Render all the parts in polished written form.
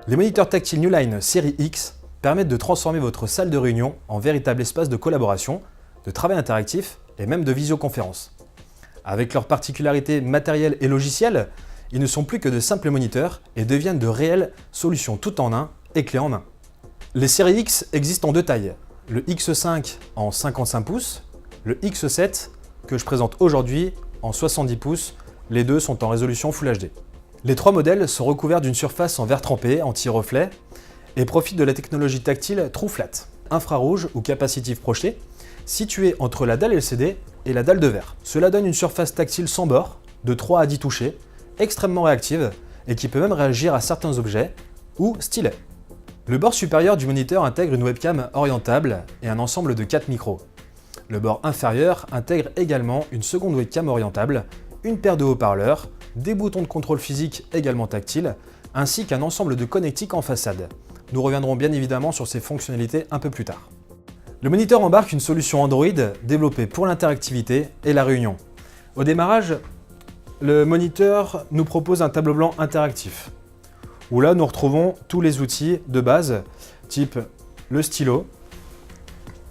Les moniteurs tactiles Newline série X permettent de transformer votre salle de réunion en véritable espace de collaboration, de travail interactif et même de visioconférence. Avec leurs particularités matérielles et logicielles, ils ne sont plus que de simples moniteurs et deviennent de réelles solutions tout en un et clés en main. Les séries X existent en deux tailles, le X5 en 55 pouces, le X7 que je présente aujourd'hui en 70 pouces, les deux sont en résolution Full HD. Les trois modèles sont recouverts d'une surface en verre trempé anti-reflet et profitent de la technologie tactile TrueFlat, infrarouge ou capacitive projetée, située entre la dalle LCD et la dalle de verre. Cela donne une surface tactile sans bord, de 3 à 10 touchés, extrêmement réactive et qui peut même réagir à certains objets ou stylets. Le bord supérieur du moniteur intègre une webcam orientable et un ensemble de 4 micros. Le bord inférieur intègre également une seconde webcam orientable, une paire de haut-parleurs, des boutons de contrôle physique également tactiles, ainsi qu'un ensemble de connectiques en façade. Nous reviendrons bien évidemment sur ces fonctionnalités un peu plus tard. Le moniteur embarque une solution Android développée pour l'interactivité et la réunion. Au démarrage, le moniteur nous propose un tableau blanc interactif, où là nous retrouvons tous les outils de base, type le stylo,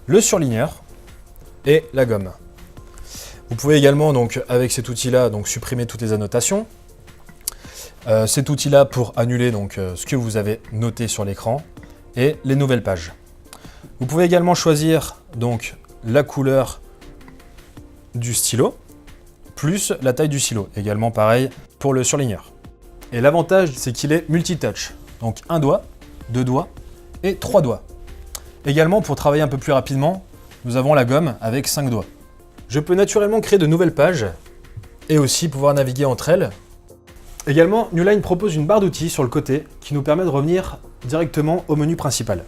le surligneur et la gomme. Vous pouvez également, donc, avec cet outil-là, supprimer toutes les annotations. Cet outil-là pour annuler ce que vous avez noté sur l'écran et les nouvelles pages. Vous pouvez également choisir la couleur du stylo, plus la taille du stylo. Également pareil pour le surligneur. Et l'avantage, c'est qu'il est multitouch. Donc un doigt, 2 doigts et 3 doigts. Également, pour travailler un peu plus rapidement, nous avons la gomme avec 5 doigts. Je peux naturellement créer de nouvelles pages et aussi pouvoir naviguer entre elles. Également, Newline propose une barre d'outils sur le côté qui nous permet de revenir directement au menu principal.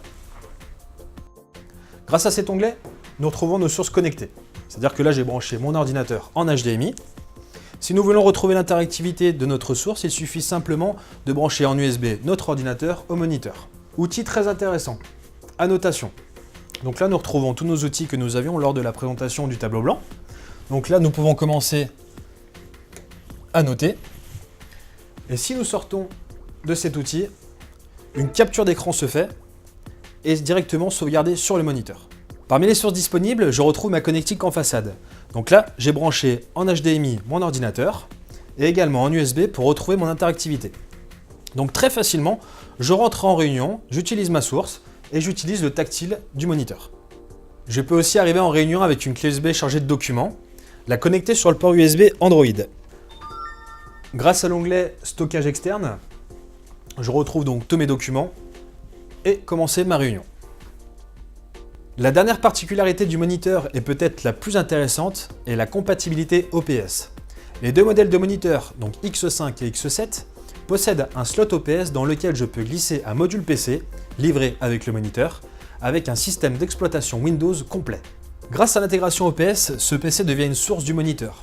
Grâce à cet onglet, nous retrouvons nos sources connectées. C'est-à-dire que là, j'ai branché mon ordinateur en HDMI. Si nous voulons retrouver l'interactivité de notre source, il suffit simplement de brancher en USB notre ordinateur au moniteur. Outil très intéressant. Annotation. Donc là, nous retrouvons tous nos outils que nous avions lors de la présentation du tableau blanc. Donc là, nous pouvons commencer à noter. Et si nous sortons de cet outil, une capture d'écran se fait et est directement sauvegardée sur le moniteur. Parmi les sources disponibles, je retrouve ma connectique en façade. Donc là, j'ai branché en HDMI mon ordinateur et également en USB pour retrouver mon interactivité. Donc très facilement, je rentre en réunion, j'utilise ma source et j'utilise le tactile du moniteur. Je peux aussi arriver en réunion avec une clé USB chargée de documents, la connecter sur le port USB Android. Grâce à l'onglet stockage externe, je retrouve donc tous mes documents et commencer ma réunion. La dernière particularité du moniteur et peut-être la plus intéressante est la compatibilité OPS. Les deux modèles de moniteur, donc X5 et X7, possèdent un slot OPS dans lequel je peux glisser un module PC livré avec le moniteur, avec un système d'exploitation Windows complet. Grâce à l'intégration OPS, ce PC devient une source du moniteur.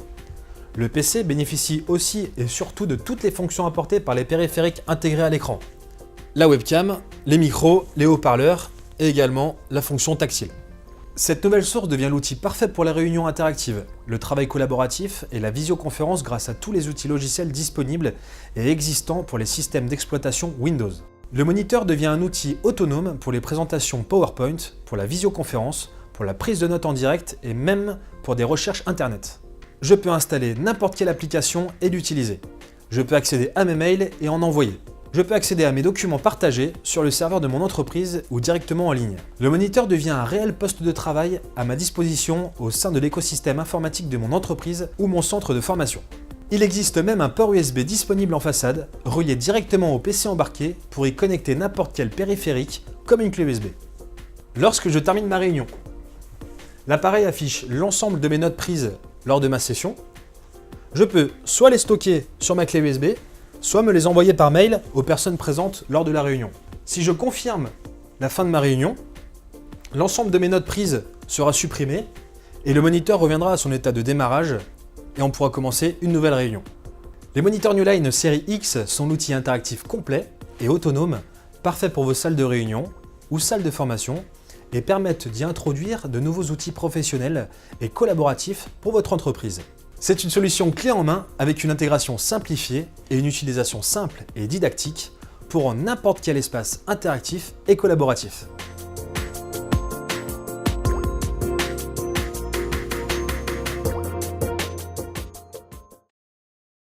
Le PC bénéficie aussi et surtout de toutes les fonctions apportées par les périphériques intégrés à l'écran. La webcam, les micros, les haut-parleurs et également la fonction tactile. Cette nouvelle source devient l'outil parfait pour les réunions interactives, le travail collaboratif et la visioconférence grâce à tous les outils logiciels disponibles et existants pour les systèmes d'exploitation Windows. Le moniteur devient un outil autonome pour les présentations PowerPoint, pour la visioconférence, pour la prise de notes en direct et même pour des recherches internet. Je peux installer n'importe quelle application et l'utiliser. Je peux accéder à mes mails et en envoyer. Je peux accéder à mes documents partagés sur le serveur de mon entreprise ou directement en ligne. Le moniteur devient un réel poste de travail à ma disposition au sein de l'écosystème informatique de mon entreprise ou mon centre de formation. Il existe même un port USB disponible en façade, relié directement au PC embarqué pour y connecter n'importe quel périphérique comme une clé USB. Lorsque je termine ma réunion, l'appareil affiche l'ensemble de mes notes prises lors de ma session. Je peux soit les stocker sur ma clé USB, soit me les envoyer par mail aux personnes présentes lors de la réunion. Si je confirme la fin de ma réunion, l'ensemble de mes notes prises sera supprimé et le moniteur reviendra à son état de démarrage et on pourra commencer une nouvelle réunion. Les moniteurs Newline série X sont l'outil interactif complet et autonome, parfait pour vos salles de réunion ou salles de formation et permettent d'y introduire de nouveaux outils professionnels et collaboratifs pour votre entreprise. C'est une solution clé en main avec une intégration simplifiée et une utilisation simple et didactique pour n'importe quel espace interactif et collaboratif.